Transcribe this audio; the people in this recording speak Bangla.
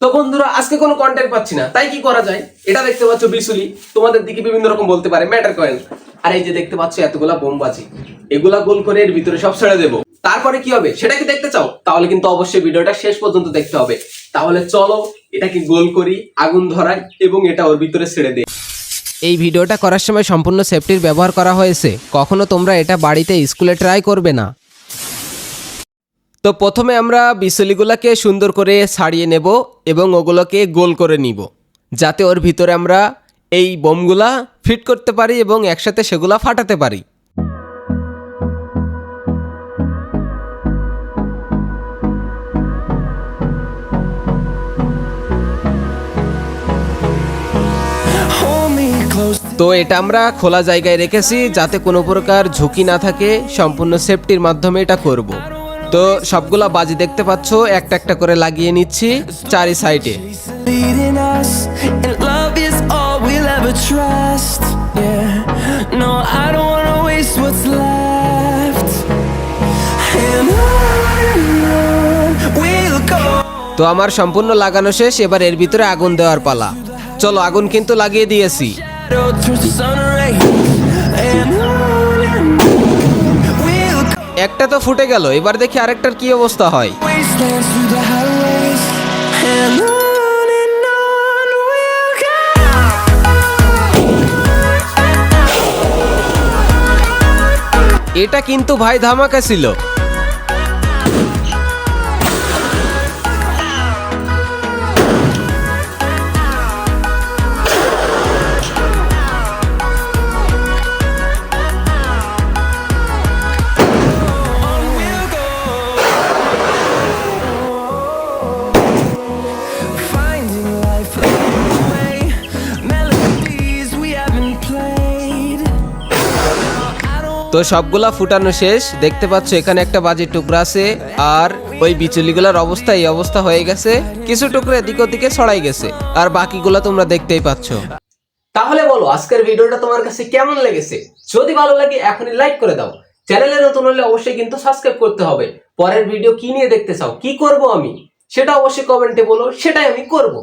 তো বন্ধুরা আজকে কোনো কন্টেন্ট পাচ্ছি না, তাই কি করা যায়? এটা দেখতে পাচ্ছ বিসুলি, তোমাদের দিকে বিভিন্ন রকম বলতে পারে ম্যাটার কয়েন। আর এই যে দেখতে পাচ্ছ এতগুলা বোমবাজি, এগুলা গোল করে এর ভিতরে সব ছেড়ে দেবো। তারপরে কি হবে সেটা কি দেখতে চাও? তাহলে কিন্তু অবশ্যই ভিডিওটা শেষ পর্যন্ত দেখতে হবে। তাহলে চলো এটাকে গোল করি, আগুন ধরাই এবং এটা ওর ভিতরে ছেড়ে দেই। এই ভিডিওটা করার সময় সম্পূর্ণ সেফটির ব্যবহার করা হয়েছে। কখনো তোমরা এটা বাড়িতে স্কুলে ট্রাই করবে না। তো প্রথমে আমরা বিচুলিগুলোকে সুন্দর করে ছাড়িয়ে নেব এবং ওগুলোকে গোল করে নিব, যাতে ওর ভিতরে আমরা এই বোমগুলা ফিট করতে পারি এবং একসাথে সেগুলা ফাটাতে পারি। তো এটা আমরা খোলা জায়গায় রেখেছি যাতে কোনো প্রকার ঝুঁকি না থাকে, সম্পূর্ণ সেফটির মাধ্যমে এটা করব। তো সবগুলা বাজি দেখতে পাচ্ছ একটা একটা করে লাগিয়ে নিচ্ছি চারি সাইডে। তো আমার সম্পূর্ণ লাগানো শেষ, এবার এর ভিতরে আগুন দেওয়ার পালা। চলো, আগুন কিন্তু লাগিয়ে দিয়েছি। একটা তো ফুটে গেল, এবার দেখি আরেকটার কি অবস্থা হয়। এটা কিন্তু ভাই ধামাকা ছিল। তো সবগুলা ফুটানো শেষ, দেখতে পাচ্ছ এখানে একটা বাজির টুকরা আছে আর ওই বিচুলিগুলার অবস্থা এই অবস্থা হয়ে গেছে। কিছু টুকরা এদিক ওদিকে ছড়াই গেছে আর বাকিগুলা তোমরা দেখতেই পাচ্ছ। তাহলে বলো আজকের ভিডিওটা তোমার কাছে কেমন লেগেছে? যদি ভালো লাগে এখনই লাইক করে দাও। চ্যানেলে নতুন হলে অবশ্যই কিন্তু সাবস্ক্রাইব করতে হবে। পরের ভিডিও কি নিয়ে দেখতে চাও, কি করব আমি, সেটা অবশ্যই কমেন্টে বলো, সেটাই আমি করব।